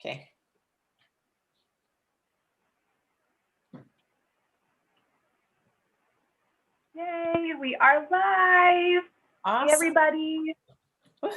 Okay. Yay, we are live. Awesome. Hey, everybody. Woohoo!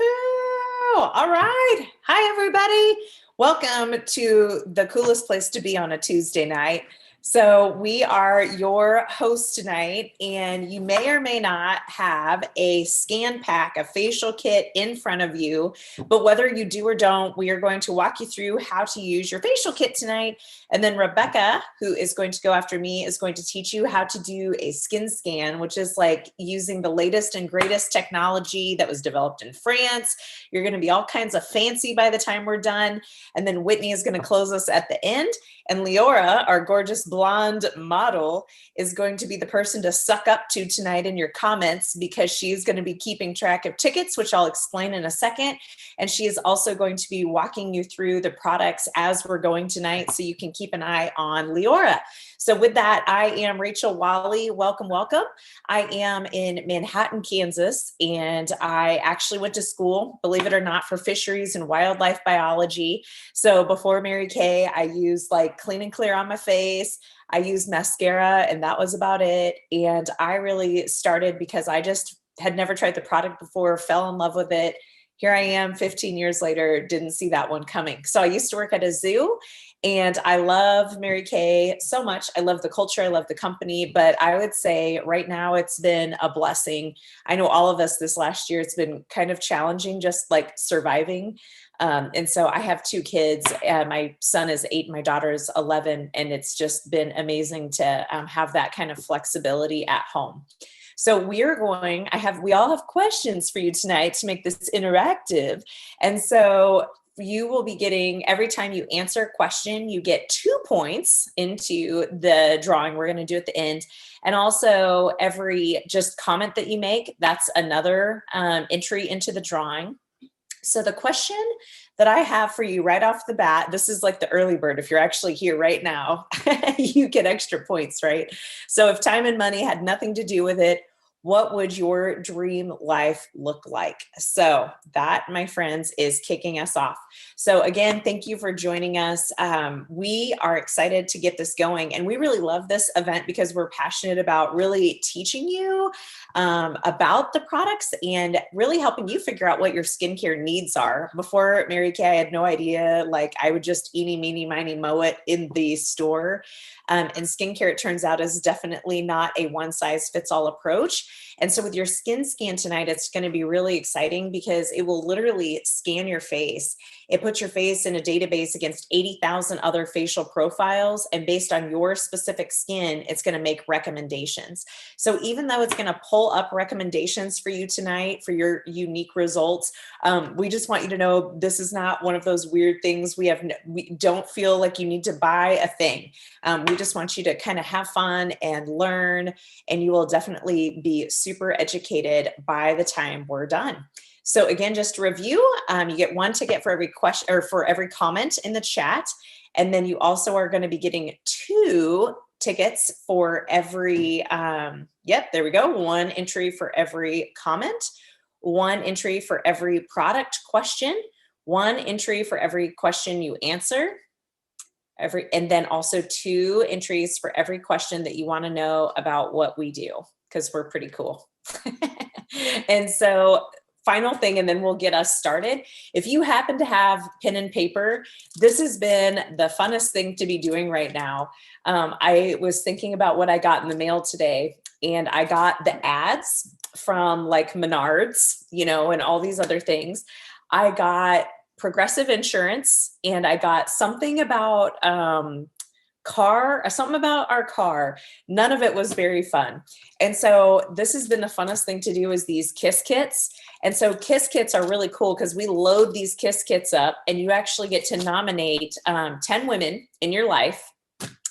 All right. Hi, everybody. Welcome to the coolest place to be on a Tuesday night. So we are your hosts tonight, and you may or may not have a scan pack, a facial kit in front of you. But whether you do or don't, we are going to walk you through how to use your facial kit tonight. And then Rebecca, who is going to go after me, is going to teach you how to do a skin scan, which is like using the latest and greatest technology that was developed in France. You're going to be all kinds of fancy by the time we're done. And then Whitney is going to close us at the end. And Leora, our gorgeous blonde model, is going to be the person to suck up to tonight in your comments, because she's going to be keeping track of tickets, which I'll explain in a second. And she is also going to be walking you through the products as we're going tonight, so you can keep an eye on Leora. So with that, I am Rachel Wally. Welcome, welcome. I am in Manhattan, Kansas, and I actually went to school, believe it or not, for fisheries and wildlife biology. So before Mary Kay, I used like Clean and Clear on my face. I used mascara, and that was about it. And I really started because I just had never tried the product before, fell in love with it. Here I am 15 years later, didn't see that one coming. So I used to work at a zoo, and I love Mary Kay so much. I love the culture, I love the company, but I would say right now it's been a blessing. I know all of us this last year, it's been kind of challenging, just like surviving. And so I have two kids. My son is 8, my daughter is 11, and it's just been amazing to have that kind of flexibility at home. So we all have questions for you tonight to make this interactive. And so you will be getting, every time you answer a question, you get 2 points into the drawing we're going to do at the end. And also every just comment that you make, that's another entry into the drawing. So the question that I have for you right off the bat, this is like the early bird. If you're actually here right now, you get extra points, right? So if time and money had nothing to do with it, what would your dream life look like? So that, my friends, is kicking us off. So again, thank you for joining us. We are excited to get this going, and we really love this event because we're passionate about really teaching you about the products and really helping you figure out what your skincare needs are. Before Mary Kay, I had no idea. Like, I would just eeny, meeny, miny, moe it in the store. And skincare, it turns out, is definitely not a one-size-fits-all approach. And so with your skin scan tonight, it's going to be really exciting because it will literally scan your face. It puts your face in a database against 80,000 other facial profiles. And based on your specific skin, it's going to make recommendations. So even though it's going to pull up recommendations for you tonight for your unique results, we just want you to know this is not one of those weird things. We don't feel like you need to buy a thing. We just want you to kind of have fun and learn, and you will definitely be super educated by the time we're done. So again, just to review, you get 1 ticket for every question or for every comment in the chat. And then you also are going to be getting 2 tickets for every, there we go. 1 entry for every comment, 1 entry for every product question, 1 entry for every question you answer. And then also 2 entries for every question that you want to know about what we do, because we're pretty cool. And so final thing, and then we'll get us started. If you happen to have pen and paper, this has been the funnest thing to be doing right now. I was thinking about what I got in the mail today, and I got the ads from like Menards, and all these other things. I got Progressive Insurance, and I got something about something about our car. None of it was very fun. And so this has been the funnest thing to do, is these Kiss Kits. And so Kiss Kits are really cool because we load these Kiss Kits up, and you actually get to nominate 10 women in your life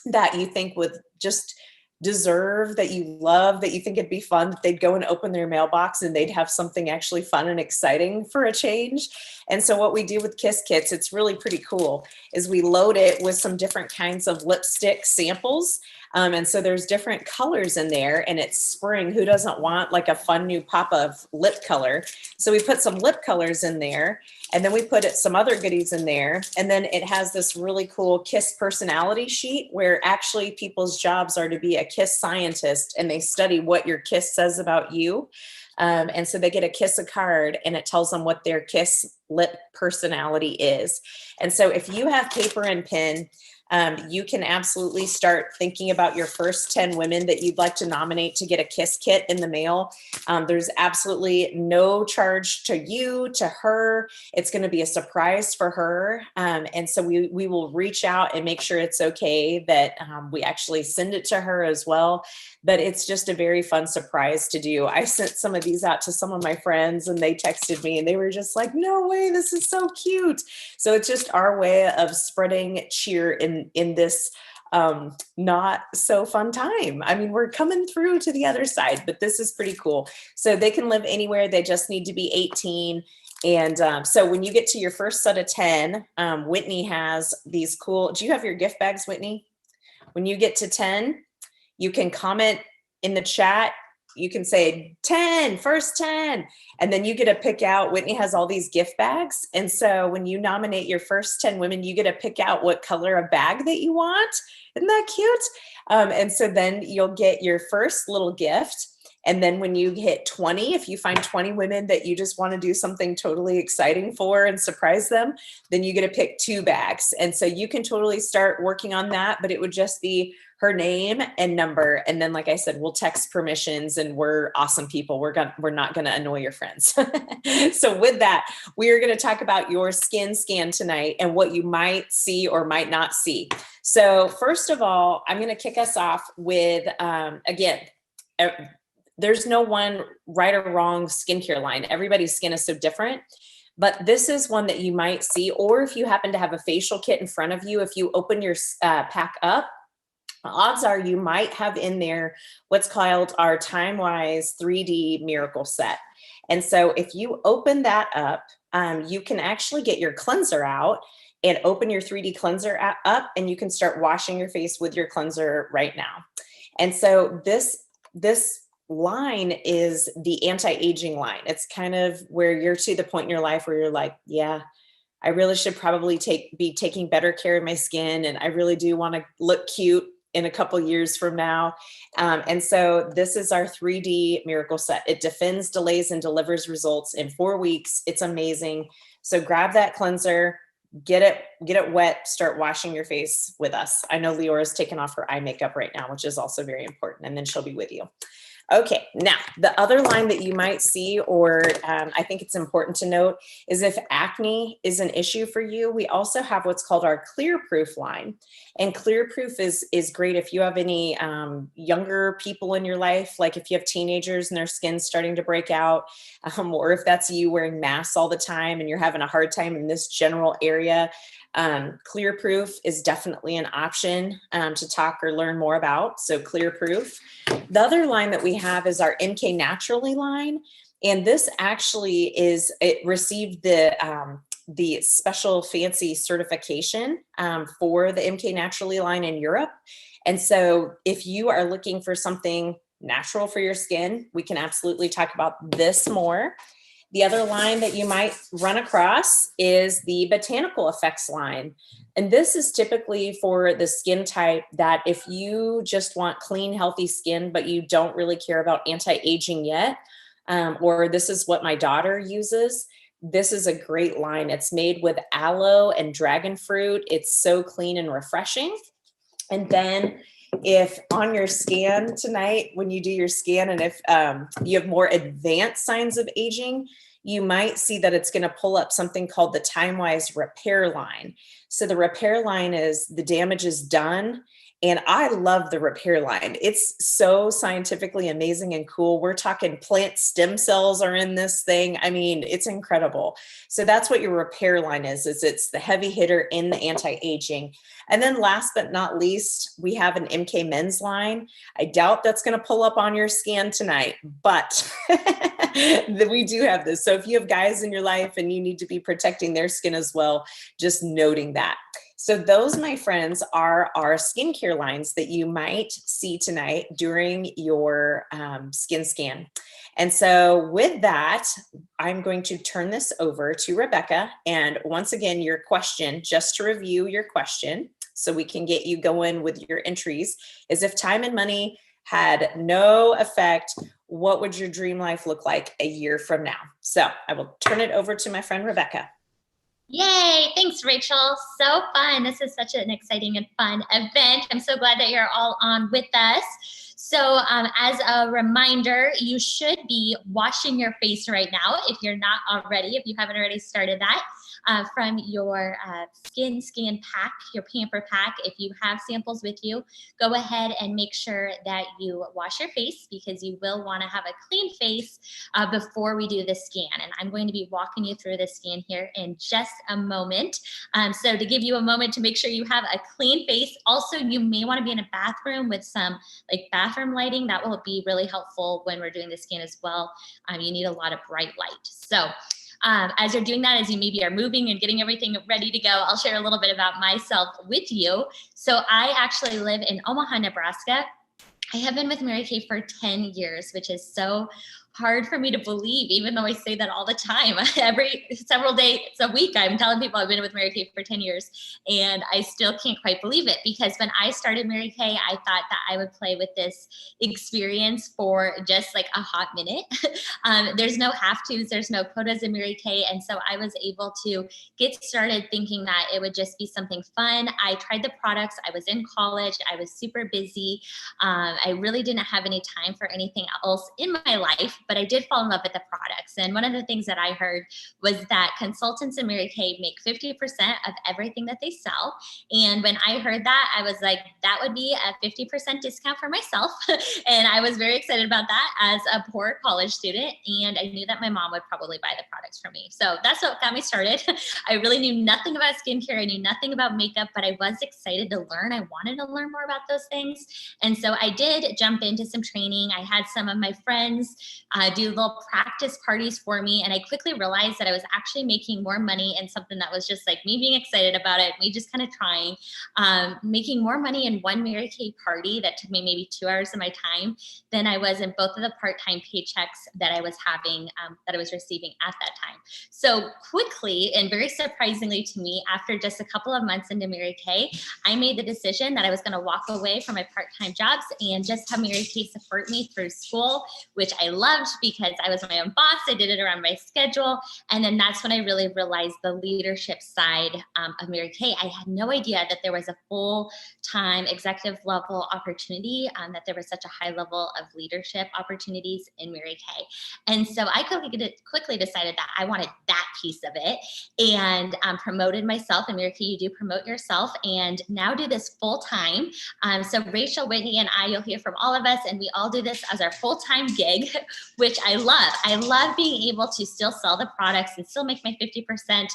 that you think would just deserve, that you love, that you think it'd be fun, that they'd go and open their mailbox and they'd have something actually fun and exciting for a change. And so what we do with Kiss Kits, it's really pretty cool, is we load it with some different kinds of lipstick samples. And so there's different colors in there, and it's spring. Who doesn't want like a fun new pop of lip color? So we put some lip colors in there, and then we put some other goodies in there. And then it has this really cool KISS personality sheet where actually people's jobs are to be a KISS scientist, and they study what your KISS says about you. And so they get a KISS a card, and it tells them what their KISS lip personality is. And so if you have paper and pen, you can absolutely start thinking about your first 10 women that you'd like to nominate to get a KISS kit in the mail. There's absolutely no charge to you, to her. It's going to be a surprise for her. And so we will reach out and make sure it's okay that we actually send it to her as well. But it's just a very fun surprise to do. I sent some of these out to some of my friends, and they texted me and they were just like, no way, this is so cute. So it's just our way of spreading cheer in this not so fun time. I mean, we're coming through to the other side, but this is pretty cool. So they can live anywhere. They just need to be 18. And so when you get to your first set of 10, Whitney has these cool, do you have your gift bags, Whitney? When you get to 10, you can comment in the chat. You can say 10, first 10, and then you get to pick out, Whitney has all these gift bags. And so when you nominate your first 10 women, you get to pick out what color of bag that you want. Isn't that cute? And so then you'll get your first little gift. And then when you hit 20, if you find 20 women that you just want to do something totally exciting for and surprise them, then you get to pick 2 bags. And so you can totally start working on that, but it would just be her name and number. And then, like I said, we'll text permissions, and we're awesome people. We're not going to annoy your friends. So with that, we are going to talk about your skin scan tonight and what you might see or might not see. So first of all, I'm going to kick us off with, again, there's no one right or wrong skincare line. Everybody's skin is so different. But this is one that you might see, or if you happen to have a facial kit in front of you, if you open your pack up, odds are you might have in there what's called our TimeWise 3D Miracle Set. And so if you open that up, you can actually get your cleanser out and open your 3D cleanser up, and you can start washing your face with your cleanser right now. And so this line is the anti-aging line. It's kind of where you're to the point in your life where you're like, yeah, I really should probably be taking better care of my skin, and I really do want to look cute in a couple years from now. And so this is our 3D Miracle Set. It defends, delays, and delivers results in 4 weeks. It's amazing. So grab that cleanser, get it wet, start washing your face with us. I know Leora's taking off her eye makeup right now, which is also very important, and then she'll be with you. Okay, now the other line that you might see, or I think it's important to note, is if acne is an issue for you, we also have what's called our Clear Proof line. And Clear Proof is great if you have any younger people in your life, like if you have teenagers and their skin's starting to break out, or if that's you wearing masks all the time and you're having a hard time in this general area. Clear Proof is definitely an option to talk or learn more about. So Clear Proof. The other line that we have is our MK Naturally line. And this actually it received the special fancy certification for the MK Naturally line in Europe. And so if you are looking for something natural for your skin, we can absolutely talk about this more. The other line that you might run across is the Botanical Effects line. And this is typically for the skin type that if you just want clean, healthy skin, but you don't really care about anti-aging yet, or this is what my daughter uses, this is a great line. It's made with aloe and dragon fruit. It's so clean and refreshing. And then if on your scan tonight, when you do your scan, and if you have more advanced signs of aging, you might see that it's going to pull up something called the TimeWise Repair line. So the repair line is the damage is done. And I love the repair line. It's so scientifically amazing and cool. We're talking plant stem cells are in this thing. I mean, it's incredible. So that's what your repair line is it's the heavy hitter in the anti-aging. And then last but not least, we have an MK Men's line. I doubt that's going to pull up on your scan tonight, but we do have this. So if you have guys in your life and you need to be protecting their skin as well, just noting that. So those, my friends, are our skincare lines that you might see tonight during your skin scan. And so with that, I'm going to turn this over to Rebecca. And once again, your question, just to review your question, so we can get you going with your entries, is if time and money had no effect, what would your dream life look like a year from now? So I will turn it over to my friend Rebecca. Yay! Thanks, Rachel. So fun. This is such an exciting and fun event. I'm so glad that you're all on with us. So as a reminder, you should be washing your face right now if you're not already, if you haven't already started that, from your skin scan pack, your Pamper pack. If you have samples with you, go ahead and make sure that you wash your face, because you will want to have a clean face before we do the scan. And I'm going to be walking you through the scan here in just a moment. So to give you a moment to make sure you have a clean face. Also, you may want to be in a bathroom with some like bathroom lighting. That will be really helpful when we're doing the scan as well. You need a lot of bright light. So as you're doing that, as you maybe are moving and getting everything ready to go, I'll share a little bit about myself with you. So I actually live in Omaha, Nebraska. I have been with Mary Kay for 10 years, which is so hard for me to believe, even though I say that all the time. Every several days a week, I'm telling people I've been with Mary Kay for 10 years, and I still can't quite believe it, because when I started Mary Kay, I thought that I would play with this experience for just like a hot minute. There's no have-tos, there's no quotas in Mary Kay, and so I was able to get started thinking that it would just be something fun. I tried the products. I was in college. I was super busy. I really didn't have any time for anything else in my life, but I did fall in love with the products. And one of the things that I heard was that consultants in Mary Kay make 50% of everything that they sell. And when I heard that, I was like, that would be a 50% discount for myself. And I was very excited about that as a poor college student. And I knew that my mom would probably buy the products for me. So that's what got me started. I really knew nothing about skincare. I knew nothing about makeup, but I was excited to learn. I wanted to learn more about those things. And so I did jump into some training. I had some of my friends do little practice parties for me. And I quickly realized that I was actually making more money in something that was just like me being excited about it, me just kind of trying, making more money in one Mary Kay party that took me maybe 2 hours of my time than I was in both of the part-time paychecks that I was having, that I was receiving at that time. So quickly, and very surprisingly to me, after just a couple of months into Mary Kay, I made the decision that I was going to walk away from my part-time jobs and just have Mary Kay support me through school, which I loved because I was my own boss. I did it around my schedule. And then that's when I really realized the leadership side of Mary Kay. I had no idea that there was a full-time executive level opportunity, that there was such a high level of leadership opportunities in Mary Kay. And so I quickly decided that I wanted that piece of it, and promoted myself. In Mary Kay, you do promote yourself, and now do this full-time. So Rachel, Whitney, and I, you'll hear from all of us, and we all do this as our full-time gig, which I love. I love being able to still sell the products and still make my 50%,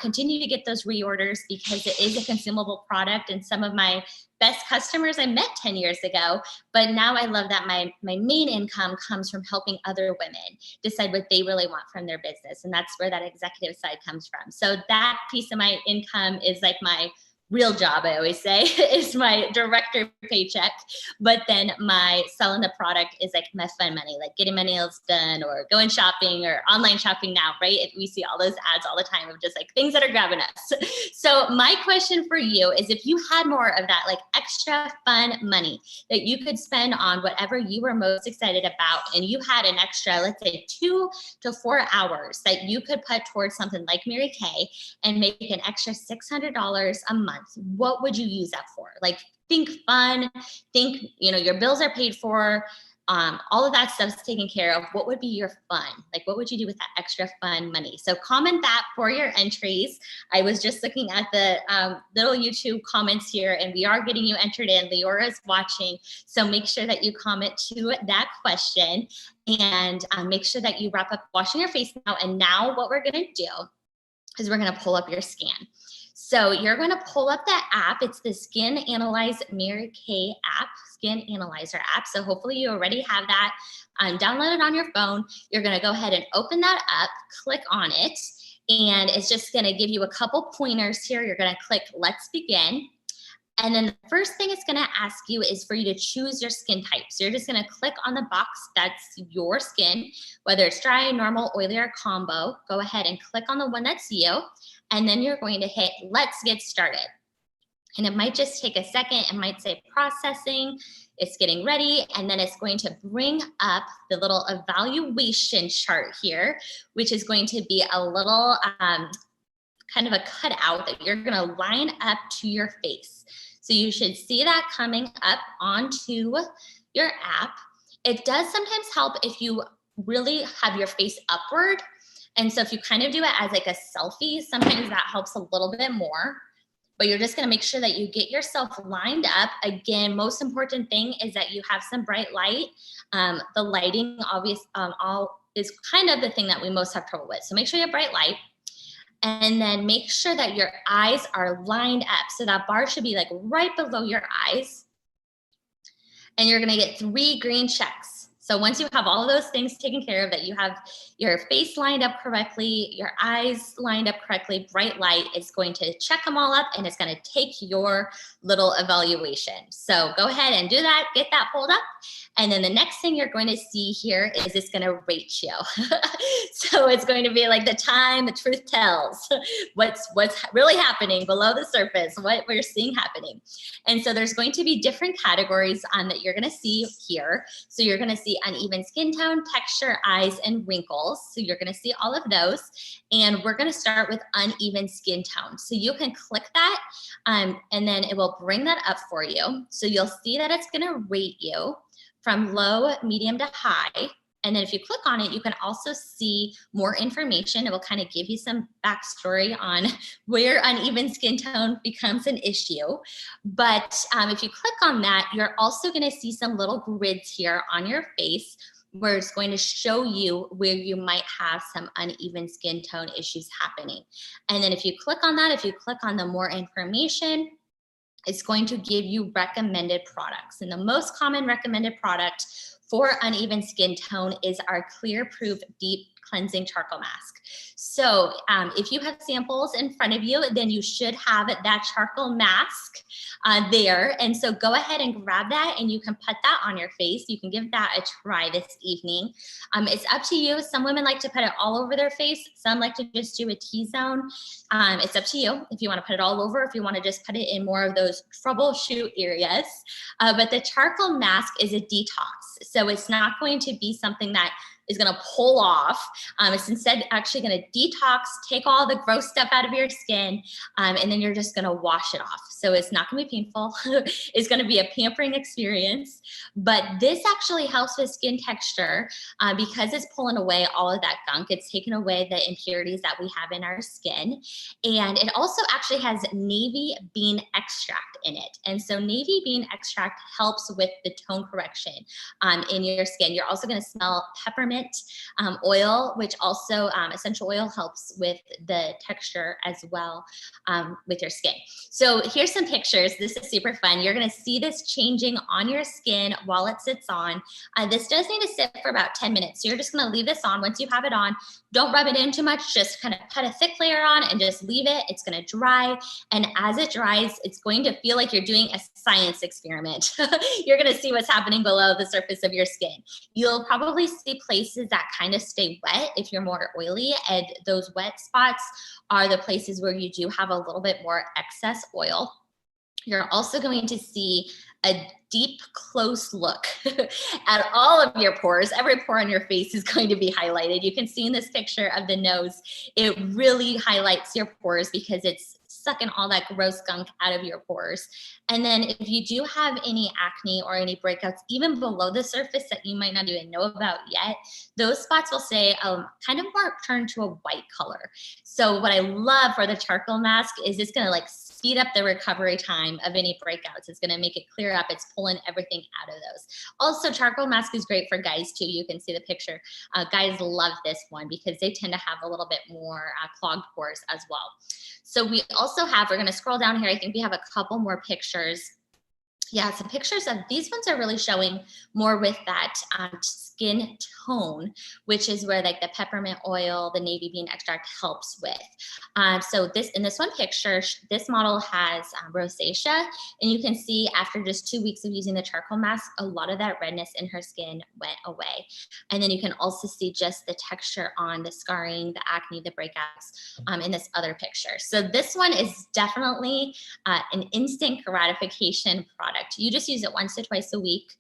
continue to get those reorders because it is a consumable product, and some of my best customers I met 10 years ago, but now I love that my main income comes from helping other women decide what they really want from their business. And that's where that executive side comes from. So that piece of my income is like my real job, I always say, is my director paycheck. But then my selling the product is like my fun money, like getting my nails done or going shopping or online shopping now, right? We see all those ads all the time of just like things that are grabbing us. So my question for you is, if you had more of that like extra fun money that you could spend on whatever you were most excited about, and you had an extra, let's say 2 to 4 hours that you could put towards something like Mary Kay and make an extra $600 a month, what would you use that for? Like, think fun, think, your bills are paid for, all of that stuff's taken care of. What would be your fun? Like, what would you do with that extra fun money? So comment that for your entries. I was just looking at the little YouTube comments here, and we are getting you entered in. Leora's watching. So make sure that you comment to that question, and make sure that you wrap up washing your face now. And now what we're going to do is we're going to pull up your scan. So you're going to pull up that app. It's the Skin Analyze Mary Kay app, Skin Analyzer app. So hopefully you already have that downloaded on your phone. You're going to go ahead and open that up, click on it. And it's just gonna give you a couple pointers here. You're gonna click Let's Begin. And then the first thing it's gonna ask you is for you to choose your skin type. So you're just gonna click on the box that's your skin, whether it's dry, normal, oily, or combo. Go ahead and click on the one that's you. And then you're going to hit Let's Get Started. And it might just take a second. It might say processing, it's getting ready, and then it's going to bring up the little evaluation chart here, which is going to be a little kind of a cutout that you're gonna line up to your face. So you should see that coming up onto your app. It does sometimes help if you really have your face upward. And so if you kind of do it as like a selfie, sometimes that helps a little bit more. But you're just gonna make sure that you get yourself lined up. Again, most important thing is that you have some bright light. The lighting is kind of the thing that we most have trouble with. So make sure you have bright light. And then make sure that your eyes are lined up. So that bar should be like right below your eyes. And you're gonna get 3 green checks. So once you have all of those things taken care of, that you have your face lined up correctly, your eyes lined up correctly, bright light, it's going to check them all up and it's going to take your little evaluation. So go ahead and do that, get that pulled up. And then the next thing you're going to see here is it's going to rate you. So it's going to be like the time the truth tells, what's really happening below the surface, what we're seeing happening. And so there's going to be different categories that you're going to see here. So you're going to see uneven skin tone, texture, eyes, and wrinkles. So you're going to see all of those. And we're going to start with uneven skin tone. So you can click that and then it will bring that up for you. So you'll see that it's going to rate you from low, medium to high. And then if you click on it, you can also see more information. It will kind of give you some backstory on where uneven skin tone becomes an issue. But if you click on that, you're also going to see some little grids here on your face where it's going to show you where you might have some uneven skin tone issues happening. And then if you click on that, if you click on the more information, it's going to give you recommended products. And the most common recommended product for uneven skin tone is our Clear Proof Deep Cleansing Charcoal Mask. So if you have samples in front of you, then you should have that charcoal mask there. And so go ahead and grab that and you can put that on your face. You can give that a try this evening. It's up to you. Some women like to put it all over their face. Some like to just do a T-zone. It's up to you if you want to put it all over, if you want to just put it in more of those troubleshoot areas. But the charcoal mask is a detox. So it's not going to be something that is going to pull off. It's instead actually going to detox, take all the gross stuff out of your skin, and then you're just going to wash it off. So it's not going to be painful. It's going to be a pampering experience. But this actually helps with skin texture because it's pulling away all of that gunk. It's taking away the impurities that we have in our skin. And it also actually has navy bean extract in it. And so navy bean extract helps with the tone correction in your skin. You're also going to smell peppermint oil, which also essential oil helps with the texture as well with your skin. So here's some pictures. This is super fun. You're going to see this changing on your skin while it sits on. This does need to sit for about 10 minutes. So you're just going to leave this on. Once you have it on, don't rub it in too much. Just kind of put a thick layer on and just leave it. It's going to dry. And as it dries, it's going to feel like you're doing a science experiment. You're going to see what's happening below the surface of your skin. You'll probably see places that kind of stay wet if you're more oily, and those wet spots are the places where you do have a little bit more excess oil. You're also going to see a deep, close look at all of your pores. Every pore on your face is going to be highlighted. You can see in this picture of the nose, it really highlights your pores because it's sucking all that gross gunk out of your pores. And then if you do have any acne or any breakouts, even below the surface that you might not even know about yet, those spots will say kind of more turn to a white color. So what I love for the charcoal mask is it's going to like speed up the recovery time of any breakouts. It's going to make it clear up. It's pulling everything out of those. Also, charcoal mask is great for guys too. You can see the picture. Guys love this one because they tend to have a little bit more clogged pores as well. So we also have, we're going to scroll down here. I think we have a couple more pictures. Yeah, some pictures of these ones are really showing more with that skin tone, which is where like the peppermint oil, the navy bean extract helps with. So this in this one picture, this model has rosacea, and you can see after just 2 weeks of using the charcoal mask, a lot of that redness in her skin went away. And then you can also see just the texture on the scarring, the acne, the breakouts in this other picture. So this one is definitely an instant gratification product. You just use it once or twice a week.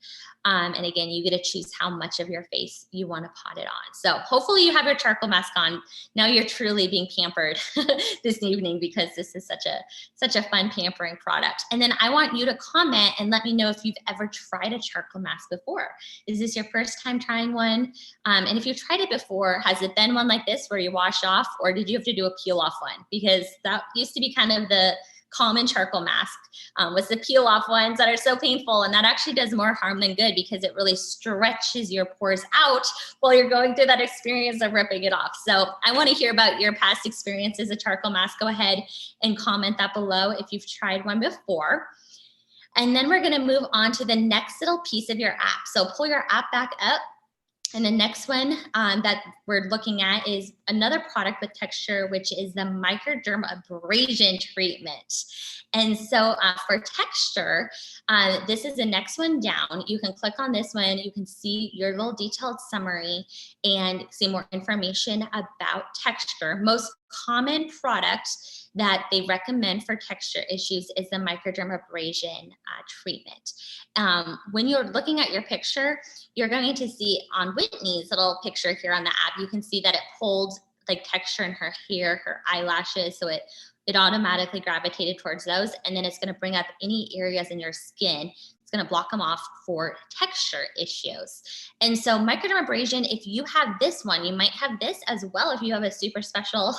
And again, you get to choose how much of your face you want to pot it on. So hopefully you have your charcoal mask on. Now you're truly being pampered this evening, because this is such a fun pampering product. And then I want you to comment and let me know if you've ever tried a charcoal mask before. Is this your first time trying one? And if you've tried it before, has it been one like this where you wash off, or did you have to do a peel off one? Because that used to be kind of the common charcoal mask, was the peel off ones that are so painful, and that actually does more harm than good, because it really stretches your pores out while you're going through that experience of ripping it off. So I want to hear about your past experiences with charcoal mask. Go ahead and comment that below if you've tried one before. And then we're going to move on to the next little piece of your app. So pull your app back up. And the next one that we're looking at is another product with texture, which is the microdermabrasion treatment. And so for texture, this is the next one down. You can click on this one. You can see your little detailed summary and see more information about texture. Most common product that they recommend for texture issues is the microdermabrasion treatment. When you're looking at your picture, you're going to see on Whitney's little picture here on the app, you can see that it pulled like texture in her hair, her eyelashes. So it automatically gravitated towards those. And then it's going to bring up any areas in your skin. It's going to block them off for texture issues. And so microdermabrasion, if you have this one, you might have this as well if you have a super special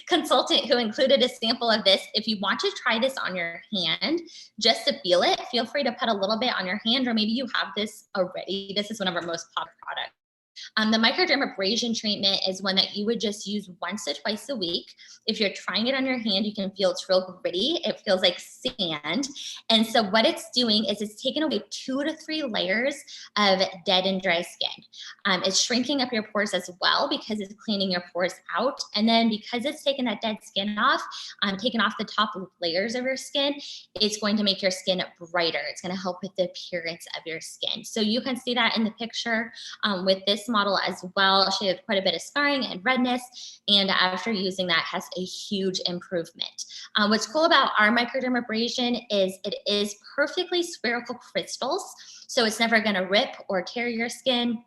consultant who included a sample of this. If you want to try this on your hand, just to feel it, feel free to put a little bit on your hand, or maybe you have this already. This is one of our most popular products. The microdermabrasion treatment is one that you would just use once or twice a week. If you're trying it on your hand, you can feel it's real gritty. It feels like sand. And so what it's doing is it's taking away 2 to 3 layers of dead and dry skin. It's shrinking up your pores as well, because it's cleaning your pores out. And then because it's taking that dead skin off, taking off the top layers of your skin, it's going to make your skin brighter. It's going to help with the appearance of your skin. So you can see that in the picture with this model as well. She had quite a bit of scarring and redness, and after using that has a huge improvement. What's cool about our microdermabrasion is it is perfectly spherical crystals, so it's never going to rip or tear your skin.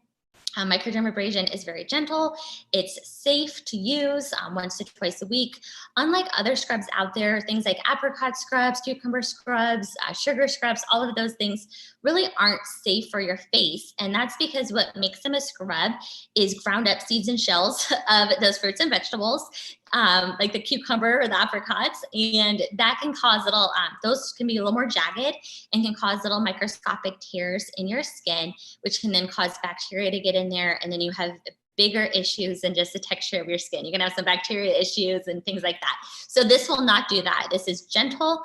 Microdermabrasion is very gentle. It's safe to use once to twice a week. Unlike other scrubs out there, things like apricot scrubs, cucumber scrubs, sugar scrubs, all of those things really aren't safe for your face. And that's because what makes them a scrub is ground up seeds and shells of those fruits and vegetables, like the cucumber or the apricots, and that can cause little, those can be a little more jagged and can cause little microscopic tears in your skin, which can then cause bacteria to get in there, and then you have bigger issues than just the texture of your skin. You can have some bacteria issues and things like that. So this will not do that. This is gentle.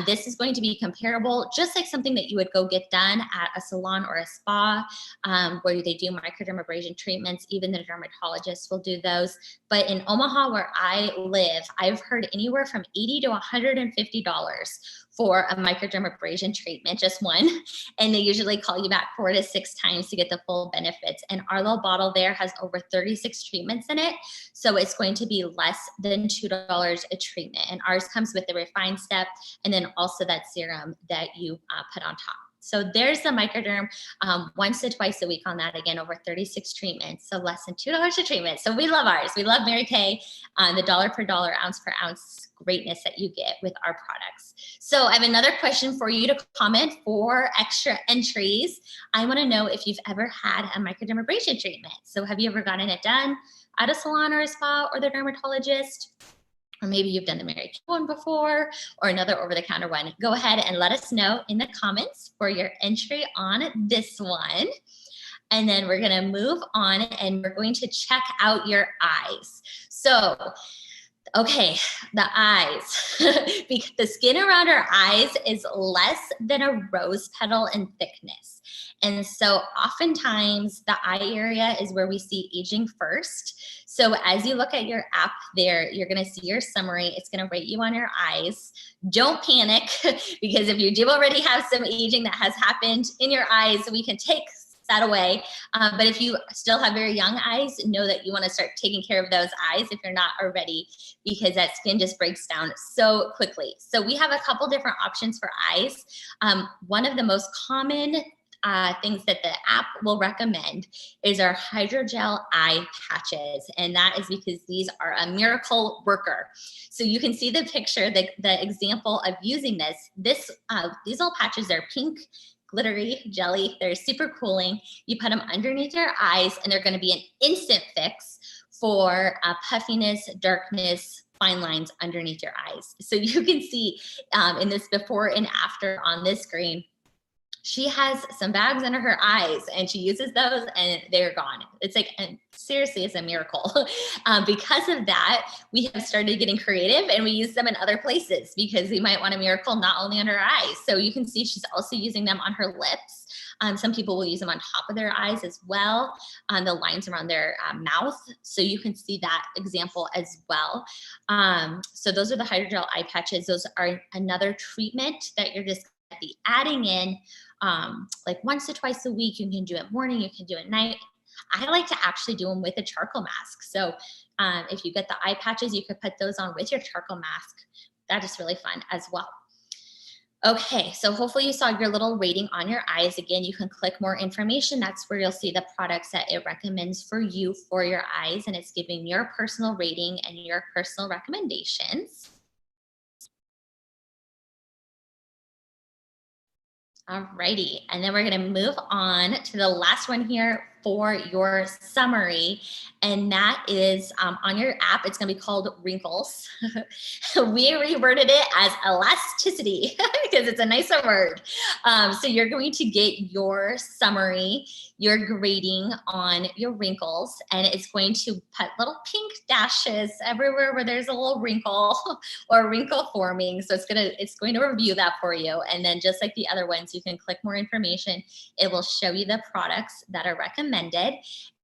This is going to be comparable, just like something that you would go get done at a salon or a spa, where they do microdermabrasion treatments. Even the dermatologists will do those. But in Omaha, where I live, I've heard anywhere from $80 to $150 for a microdermabrasion treatment, just one. And they usually call you back 4 to 6 times to get the full benefits. And our little bottle there has over 36 treatments in it. So it's going to be less than $2 a treatment. And ours comes with the refined step, and then also that serum that you put on top. So there's the microderm, once to twice a week on that. Again, over 36 treatments, so less than $2 a treatment. So we love ours. We love Mary Kay, the dollar per dollar, ounce per ounce greatness that you get with our products. So I have another question for you to comment for extra entries. I want to know if you've ever had a microdermabrasion treatment. So have you ever gotten it done at a salon or a spa or the dermatologist? Or maybe you've done the Mary Kay one before, or another over-the-counter one. Go ahead and let us know in the comments for your entry on this one. And then we're gonna move on, and we're going to check out your eyes. So Okay, the eyes. Because the skin around our eyes is less than a rose petal in thickness. And so oftentimes the eye area is where we see aging first. So as you look at your app there, you're going to see your summary. It's going to rate you on your eyes. Don't panic because if you do already have some aging that has happened in your eyes, we can take that away. But if you still have very young eyes, know that you want to start taking care of those eyes if you're not already, because that skin just breaks down so quickly. So we have a couple different options for eyes. One of the most common things that the app will recommend is our hydrogel eye patches. And that is because these are a miracle worker. So you can see the picture, the example of using these little patches are pink, glittery jelly. They're super cooling. You put them underneath your eyes and they're going to be an instant fix for puffiness, darkness, fine lines underneath your eyes. So you can see in this before and after on this screen, she has some bags under her eyes and she uses those and they're gone. It's like, and seriously, it's a miracle. Because of that, we have started getting creative and we use them in other places because we might want a miracle not only under her eyes. So you can see she's also using them on her lips. Some people will use them on top of their eyes as well, on the lines around their mouth. So you can see that example as well. So those are the hydrogel eye patches. Those are another treatment that you're just gonna be adding in like once or twice a week. You can do it morning, you can do it night. I like to actually do them with a charcoal mask. So if you get the eye patches, you could put those on with your charcoal mask. That is really fun as well. Okay, so hopefully you saw your little rating on your eyes. Again, you can click more information. That's where you'll see the products that it recommends for you for your eyes, and it's giving your personal rating and your personal recommendations. Alrighty, and then we're gonna move on to the last one here for your summary, and that is on your app. It's gonna be called Wrinkles. We reworded it as elasticity because it's a nicer word. So you're going to get your summary, your grading on your wrinkles, and it's going to put little pink dashes everywhere where there's a little wrinkle or wrinkle forming. So it's going to review that for you. And then just like the other ones, you can click more information. It will show you the products that are recommended.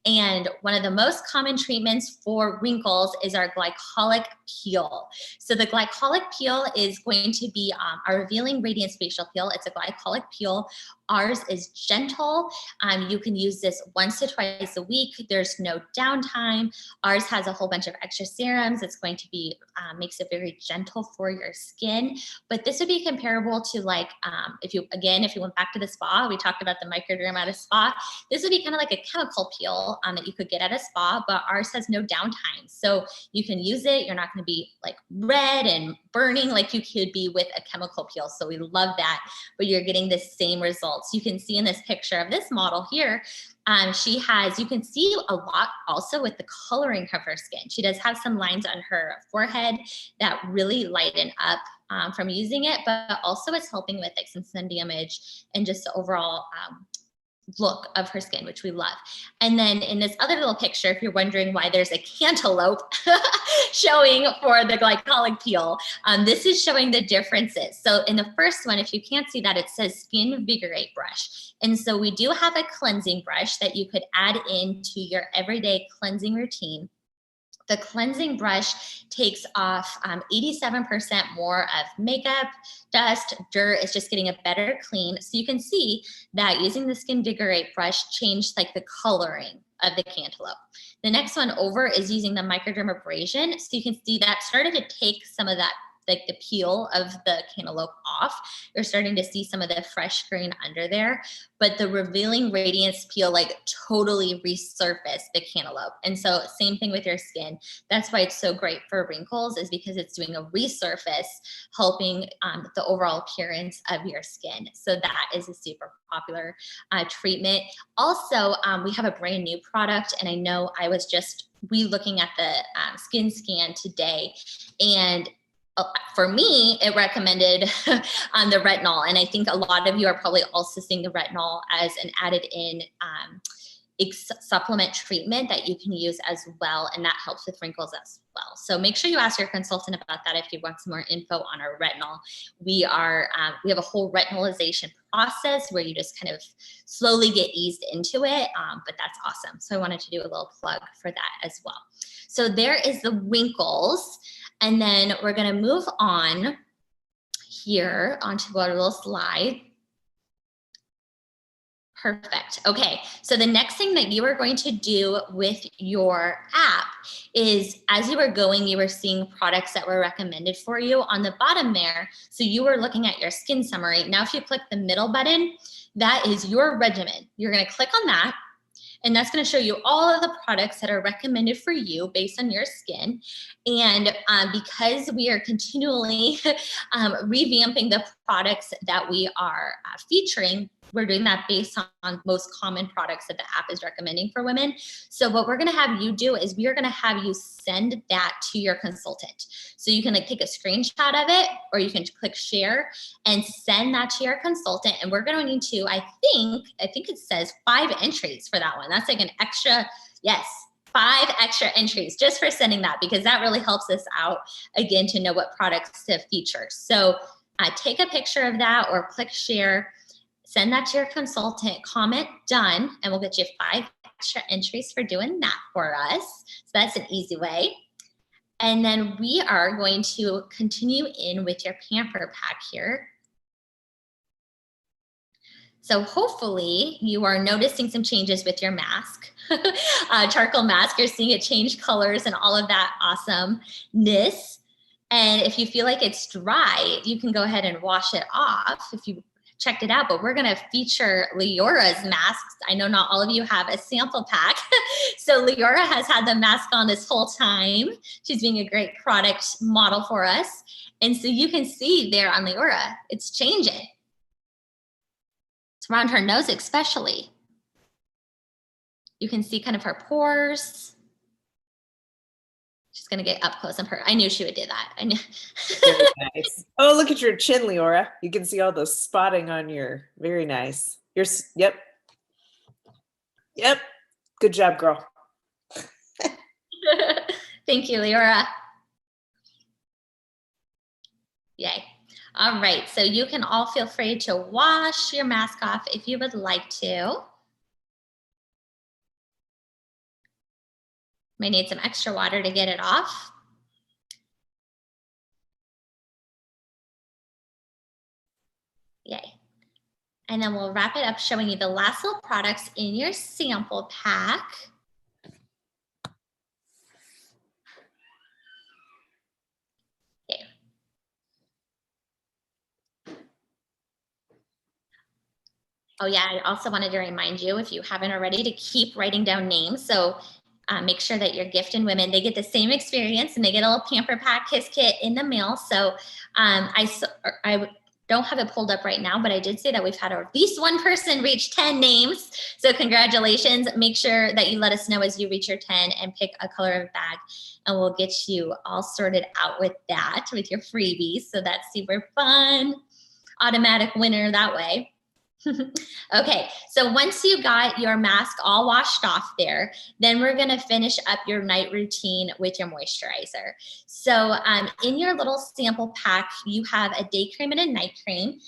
And one of the most common treatments for wrinkles is our glycolic peel. So the glycolic peel is going to be our Revealing Radiance Facial Peel. It's a glycolic peel. Ours is gentle. You can use this once to twice a week. There's no downtime. Ours has a whole bunch of extra serums. It's going to be, makes it very gentle for your skin. But this would be comparable to like, if you went back to the spa, we talked about the microderm at a spa. This would be kind of like a chemical peel that you could get at a spa, but ours has no downtime. So you can use it. You're not going to be like red and burning like you could be with a chemical peel. So we love that, but you're getting the same results. You can see in this picture of this model here, she has, you can see a lot also with the coloring of her skin. She does have some lines on her forehead that really lighten up from using it, but also it's helping with like some sun damage and just the overall look of her skin, which we love. And then in this other little picture, if you're wondering why there's a cantaloupe showing for the glycolic peel, this is showing the differences. So in the first one, if you can't see that, it says Skin Vigorate brush. And so we do have a cleansing brush that you could add into your everyday cleansing routine. The cleansing brush takes off 87% more of makeup, dust, dirt. It's just getting a better clean. So you can see that using the Skin Vigorate brush changed like the coloring of the cantaloupe. The next one over is using the microdermabrasion. So you can see that started to take some of that, like the peel of the cantaloupe off. You're starting to see some of the fresh green under there, but the Revealing Radiance peel like totally resurfaced the cantaloupe. And so same thing with your skin. That's why it's so great for wrinkles, is because it's doing a resurface, helping the overall appearance of your skin. So that is a super popular treatment. Also, we have a brand new product, and I know I was just re-looking at the skin scan today, and for me, it recommended on the retinol. And I think a lot of you are probably also seeing the retinol as an added in supplement treatment that you can use as well, and that helps with wrinkles as well. So make sure you ask your consultant about that if you want some more info on our retinol. We have a whole retinalization process where you just kind of slowly get eased into it, but that's awesome. So I wanted to do a little plug for that as well. So there is the wrinkles, and then we're going to move on here onto our little slide. Perfect. Okay, so the next thing that you are going to do with your app is, as you were going, you were seeing products that were recommended for you on the bottom there. So you were looking at your skin summary. Now, if you click the middle button, that is your regimen. You're going to click on that, and that's going to show you all of the products that are recommended for you based on your skin. And because we are continually revamping the products that we are featuring, we're doing that based on most common products that the app is recommending for women. So what we're going to have you do is we are going to have you send that to your consultant. So you can like take a screenshot of it, or you can click share and send that to your consultant. And we're going to, I think it says 5 entries for that one. That's like an extra, yes, 5 extra entries just for sending that, because that really helps us out, again, to know what products to feature. So take a picture of that or click share, send that to your consultant, comment done, and we'll get you 5 extra entries for doing that for us. So that's an easy way. And then we are going to continue in with your Pamper Pack here. So hopefully you are noticing some changes with your mask, charcoal mask. You're seeing it change colors and all of that awesomeness. And if you feel like it's dry, you can go ahead and wash it off if you checked it out. But we're going to feature Leora's masks. I know not all of you have a sample pack. So Leora has had the mask on this whole time. She's being a great product model for us. And so you can see there on Leora, it's changing. It's around her nose especially. You can see kind of her pores. She's going to get up close and I knew she would do that. I knew. Very nice. Oh, look at your chin, Leora. You can see all the spotting on your, very nice. Yep. Good job, girl. Thank you, Leora. Yay. All right, so you can all feel free to wash your mask off if you would like to. May need some extra water to get it off. Yay. And then we'll wrap it up showing you the last little products in your sample pack. Okay. Oh yeah, I also wanted to remind you, if you haven't already, to keep writing down names. So make sure that your gift and women, they get the same experience, and they get a little Pamper Pack Kiss Kit in the mail. So I don't have it pulled up right now, but I did say that we've had at least one person reach 10 names. So congratulations. Make sure that you let us know as you reach your 10 and pick a color of bag, and we'll get you all sorted out with that, with your freebies. So that's super fun. Automatic winner that way. Okay, so once you got your mask all washed off there, then we're going to finish up your night routine with your moisturizer. So in your little sample pack, you have a day cream and a night cream.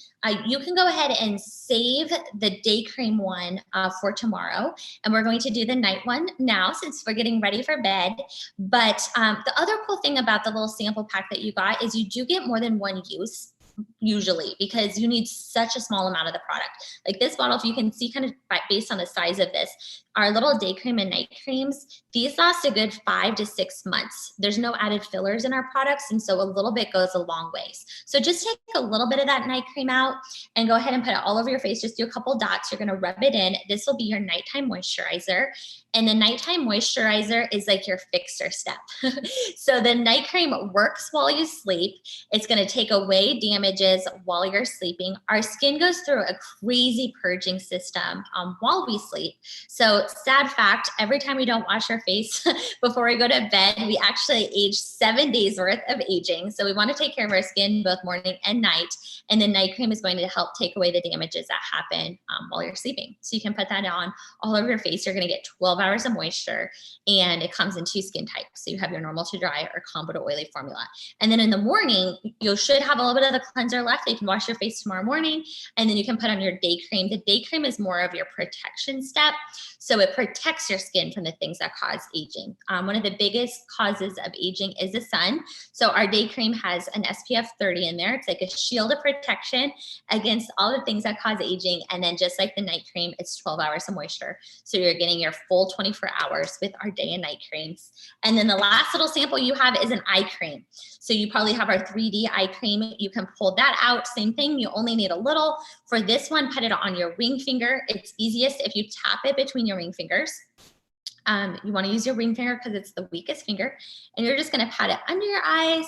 You can go ahead and save the day cream one for tomorrow, and we're going to do the night one now since we're getting ready for bed. But the other cool thing about the little sample pack that you got is you do get more than one use, usually, because you need such a small amount of the product. Like this bottle, if you can see kind of based on the size of this, our little day cream and night creams, these last a good 5 to 6 months. There's no added fillers in our products, and so a little bit goes a long ways. So just take a little bit of that night cream out and go ahead and put it all over your face. Just do a couple dots. You're going to rub it in. This will be your nighttime moisturizer. And the nighttime moisturizer is like your fixer step. So the night cream works while you sleep. It's going to take away damage damages while you're sleeping. Our skin goes through a crazy purging system while we sleep. So sad fact, every time we don't wash our face before we go to bed, we actually age 7 days worth of aging. So we want to take care of our skin both morning and night. And the night cream is going to help take away the damages that happen while you're sleeping. So you can put that on all over your face. You're going to get 12 hours of moisture, and it comes in 2 skin types. So you have your normal to dry or combo to oily formula. And then in the morning, you should have a little bit of the cleanser left. You can wash your face tomorrow morning, and then you can put on your day cream. The day cream is more of your protection step. So it protects your skin from the things that cause aging. One of the biggest causes of aging is the sun. So our day cream has an SPF 30 in there. It's like a shield of protection against all the things that cause aging. And then just like the night cream, it's 12 hours of moisture. So you're getting your full 24 hours with our day and night creams. And then the last little sample you have is an eye cream. So you probably have our 3D eye cream. You can pull that out. Same thing. You only need a little. For this one, put it on your ring finger. It's easiest if you tap it between your ring fingers. You want to use your ring finger because it's the weakest finger. And you're just going to pat it under your eyes,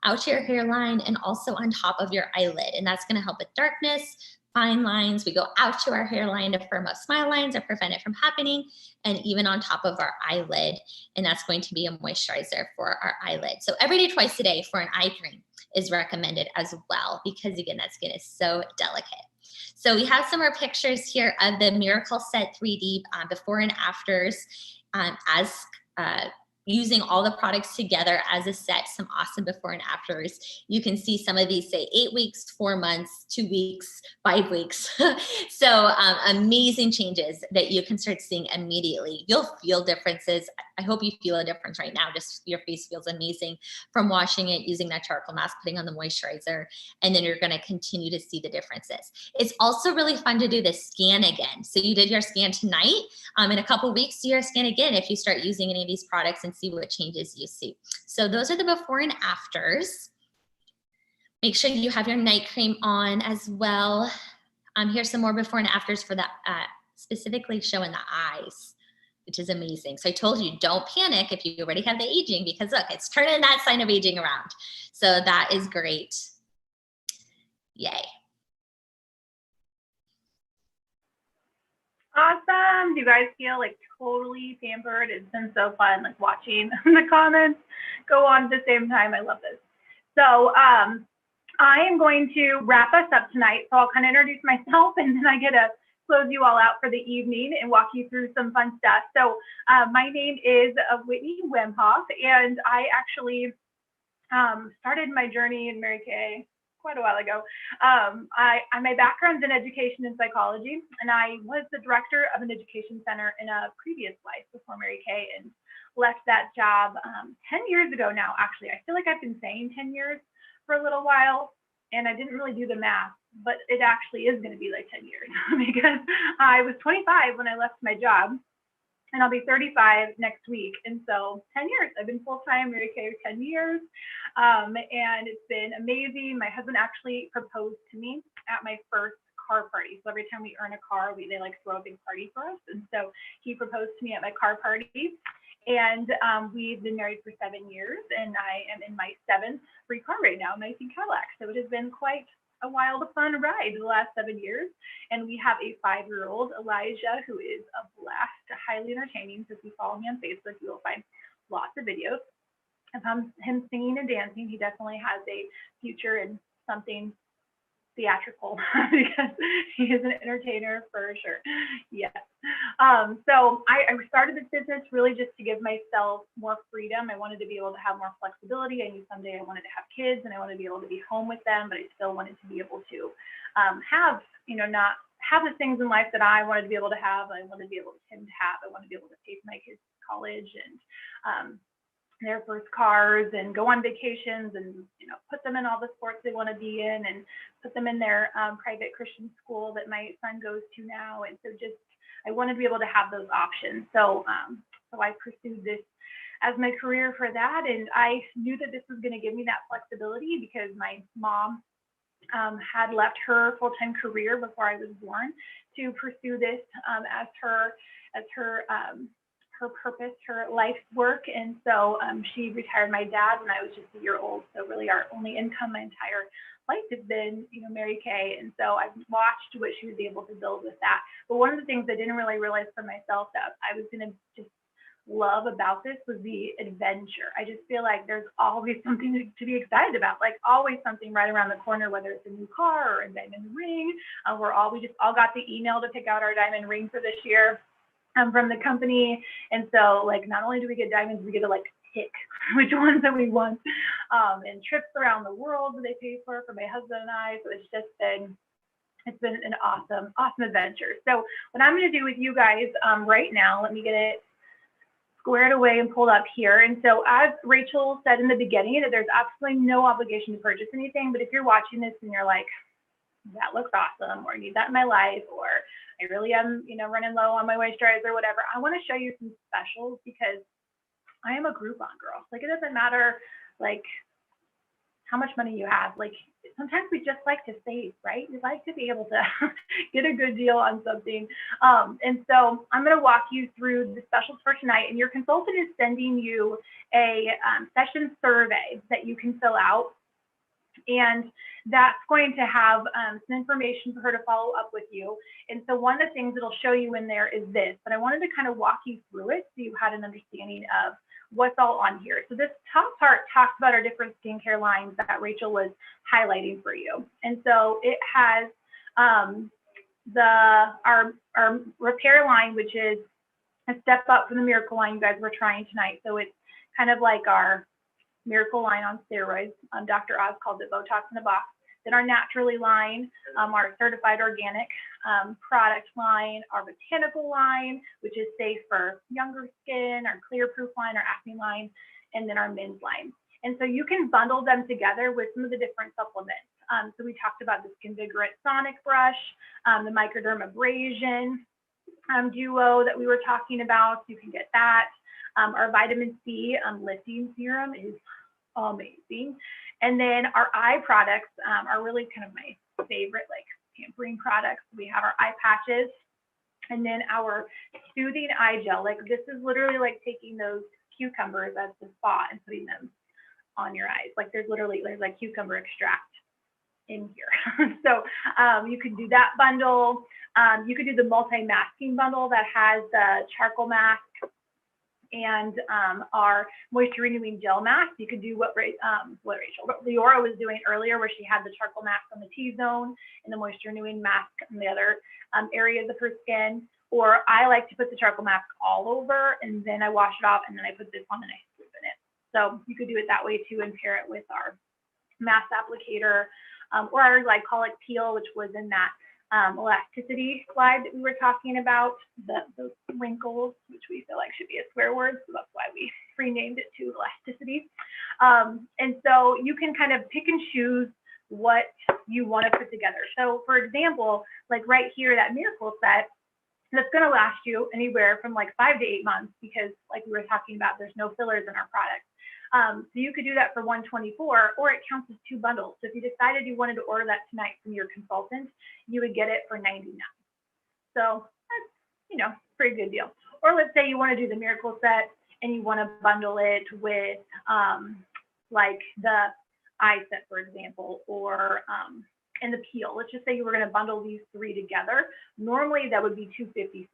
out to your hairline, and also on top of your eyelid. And that's going to help with darkness, fine lines. We go out to our hairline to firm up smile lines or prevent it from happening, and even on top of our eyelid. And that's going to be a moisturizer for our eyelid. So every day, twice a day for an eye cream is recommended as well, because again, that skin is so delicate. So we have some more pictures here of the Miracle Set 3D before and afters as using all the products together as a set, some awesome before and afters. You can see some of these say 8 weeks, 4 months, 2 weeks, 5 weeks. So amazing changes that you can start seeing immediately. You'll feel differences. I hope you feel a difference right now. Just your face feels amazing from washing it, using that charcoal mask, putting on the moisturizer, and then you're gonna continue to see the differences. It's also really fun to do the scan again. So you did your scan tonight. In a couple of weeks, do your scan again if you start using any of these products and see what changes you see. So those are the before and afters. Make sure you have your night cream on as well. Here's some more before and afters for that, specifically showing the eyes, which is amazing. So I told you, don't panic if you already have the aging, because look, it's turning that sign of aging around. So that is great. Yay. Awesome. Do you guys feel like totally pampered? It's been so fun, like watching the comments go on at the same time. I love this. So I am going to wrap us up tonight. So I'll kind of introduce myself, and then I get to close you all out for the evening and walk you through some fun stuff. So my name is Whitney Wemhoff, and I actually started my journey in Mary Kay quite a while ago. My background's in education and psychology, and I was the director of an education center in a previous life before Mary Kay, and left that job 10 years ago now, actually. I feel like I've been saying 10 years for a little while, and I didn't really do the math, but it actually is going to be like 10 years because I was 25 when I left my job, and I'll be 35 next week. And so 10 years, I've been full-time Mary Kay 10 years. And it's been amazing. My husband actually proposed to me at my first car party. So every time we earn a car, they like throw a big party for us. And so he proposed to me at my car party. And we've been married for 7 years, and I am in my 7th free car right now, 19 Cadillac. So it has been quite a wild, fun ride the last 7 years. And we have a 5-year-old, Elijah, who is a blast, highly entertaining. So if you follow me on Facebook, you will find lots of videos of him singing and dancing. He definitely has a future in something theatrical because he is an entertainer for sure. Yes. So I started this business really just to give myself more freedom. I wanted to be able to have more flexibility. I knew someday I wanted to have kids, and I wanted to be able to be home with them, but I still wanted to be able to have, not have the things in life that I wanted to be able to have. I wanted to be able to him to have. I wanted to be able to pay for my kids' college and their first cars, and go on vacations, and put them in all the sports they want to be in, and put them in their private Christian school that my son goes to now. And so just I wanted to be able to have those options. So I pursued this as my career for that, and I knew that this was going to give me that flexibility because my mom had left her full-time career before I was born to pursue this as her purpose, her life's work. And so she retired my dad when I was just a year old. So really our only income my entire life has been, Mary Kay. And so I've watched what she was able to build with that. But one of the things I didn't really realize for myself that I was going to just love about this was the adventure. I just feel like there's always something to be excited about, like always something right around the corner, whether it's a new car or a diamond ring. We just all got the email to pick out our diamond ring for this year from the company. And so like, not only do we get diamonds, we get to like pick which ones that we want, and trips around the world that they pay for my husband and I. So it's been an awesome adventure. So what I'm going to do with you guys right now, let me get it squared away and pulled up here. And so as Rachel said in the beginning, that there's absolutely no obligation to purchase anything, but if you're watching this and you're like, that looks awesome, or I need that in my life, or I really am, running low on my moisturizer or whatever, I want to show you some specials because I am a Groupon girl. Like, it doesn't matter like how much money you have. Like, sometimes we just like to save, right? We like to be able to get a good deal on something. And so I'm going to walk you through the specials for tonight, and your consultant is sending you a session survey that you can fill out. And that's going to have some information for her to follow up with you. And so one of the things it'll show you in there is this, but I wanted to kind of walk you through it so you had an understanding of what's all on here. So this top part talks about our different skincare lines that Rachel was highlighting for you. And so it has our repair line, which is a step up from the Miracle line you guys were trying tonight. So it's kind of like our Miracle line on steroids. Dr. Oz called it Botox in a box. Then our Naturally line, our certified organic product line, our botanical line, which is safe for younger skin, our clear proof line, our acne line, and then our men's line. And so you can bundle them together with some of the different supplements. So we talked about the Skinvigorant Sonic Brush, the Microdermabrasion duo that we were talking about. You can get that. Our vitamin C lifting serum is amazing. And then our eye products are really kind of my favorite, like pampering products. We have our eye patches, and then our soothing eye gel. Like, this is literally like taking those cucumbers at the spa and putting them on your eyes. Like, there's like cucumber extract in here. So you could do that bundle. You could do the multi-masking bundle that has the charcoal mask and our moisture renewing gel mask. You could do what Leora was doing earlier, where she had the charcoal mask on the T-zone and the moisture renewing mask on the other areas of her skin. Or I like to put the charcoal mask all over, and then I wash it off, and then I put this on and I swoop in it. So you could do it that way too, and pair it with our mask applicator, or our glycolic peel, which was in that elasticity slide that we were talking about, those wrinkles, which we feel like should be a swear word, so that's why we renamed it to elasticity. And so you can kind of pick and choose what you want to put together. So for example, like right here, that Miracle set, that's going to last you anywhere from like 5 to 8 months, because like we were talking about, there's no fillers in our product. So you could do that for $124, or it counts as 2 bundles. So if you decided you wanted to order that tonight from your consultant, you would get it for $99. So that's, pretty good deal. Or let's say you want to do the Miracle set and you want to bundle it with like the eye set, for example, or and the peel. Let's just say you were going to bundle these 3 together. Normally that would be $256,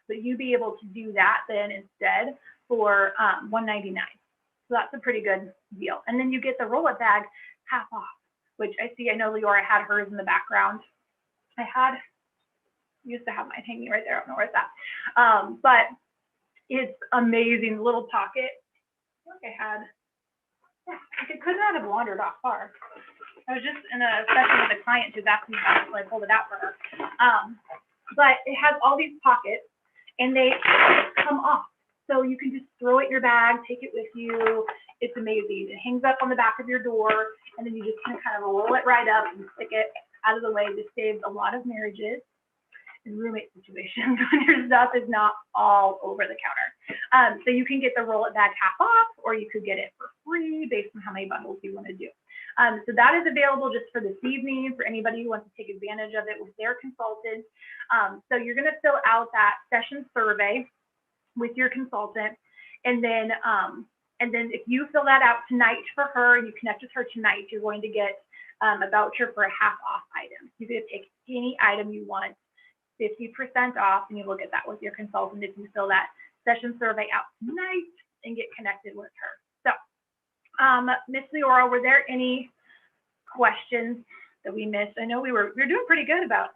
but you'd be able to do that then instead for $199. So that's a pretty good deal. And then you get the roll-up bag half off, which I know Leora had hers in the background. I used to have mine hanging right there. I don't know where it's at. But it's amazing. The little pocket. I think it could not have wandered off far. I was just in a session with a client who's asking me about it, so I pulled it out for her. But it has all these pockets, and they come off. So you can just throw it in your bag, take it with you. It's amazing. It hangs up on the back of your door, and then you just kind of roll it right up and stick it out of the way. This saves a lot of marriages and roommate situations when your stuff is not all over the counter. So you can get the roll it bag half off, or you could get it for free based on how many bundles you want to do. So that is available just for this evening for anybody who wants to take advantage of it with their consultant. So you're going to fill out that session survey with your consultant, and then if you fill that out tonight for her and you connect with her tonight, you're going to get a voucher for a half off item. You get to pick any item you want, 50% off, and you will get that with your consultant if you fill that session survey out tonight and get connected with her. So, Miss Leora, were there any questions that we missed? I know we were doing pretty good about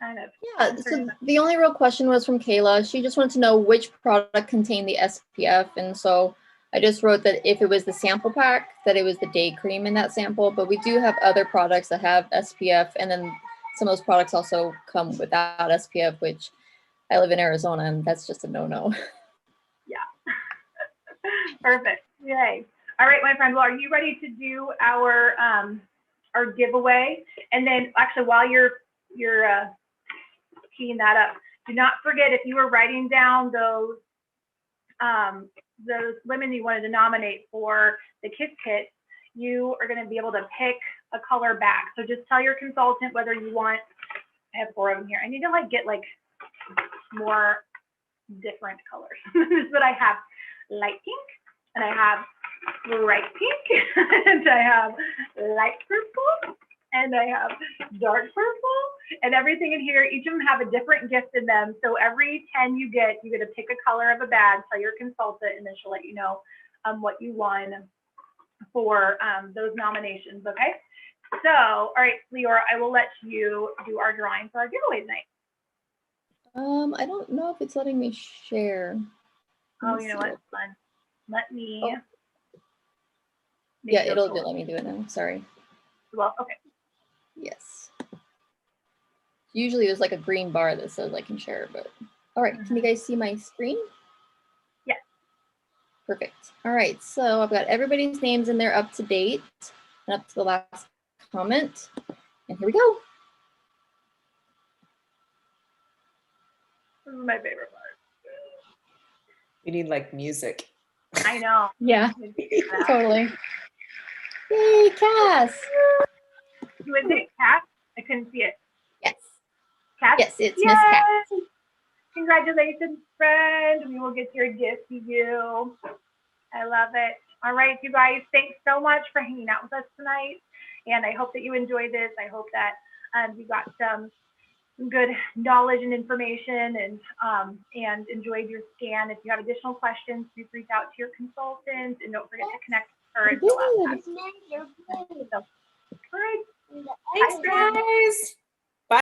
kind of. Yeah, so the only real question was from Kayla. She just wanted to know which product contained the SPF, and so I just wrote that if it was the sample pack, that it was the day cream in that sample, but we do have other products that have SPF, and then some of those products also come without SPF, which I live in Arizona, and that's just a no-no. Yeah. Perfect. Yay. All right, my friend. Well, are you ready to do our giveaway? And then actually, while you're keying that up, do not forget, if you were writing down those women you wanted to nominate for the Kiss Kit, you are going to be able to pick a color back. So just tell your consultant whether you want. I have 4 of them here. I need to get more different colors. This is what I have: light pink, and I have bright pink, and I have light purple, and I have dark purple, and everything in here. Each of them have a different gift in them. So every 10 you get to pick a color of a bag, tell your consultant, and then she'll let you know what you won for those nominations. Okay. So, all right, Leora, I will let you do our drawing for our giveaway tonight. I don't know if it's letting me share. Oh, you know what? Fun. Let me. Oh. Yeah, it'll let me do it now. Sorry. Well, okay. Yes. Usually there's like a green bar that says I can share, but all right. Can you guys see my screen? Yes. Perfect. All right. So I've got everybody's names in there up to date and up to the last comment. And here we go. This is my favorite part. We need like music. I know. Yeah, totally. Yay, Cass. Who is it? Cass? I couldn't see it. Yes. Cass? Yes, it's Miss Cass. Congratulations, friend. We will get your gift to you. I love it. All right, you guys, thanks so much for hanging out with us tonight. And I hope that you enjoyed this. I hope that you got some good knowledge and information and enjoyed your scan. If you have additional questions, please reach out to your consultant and don't forget to connect with her. And fill out that. So, all right. Thanks, guys.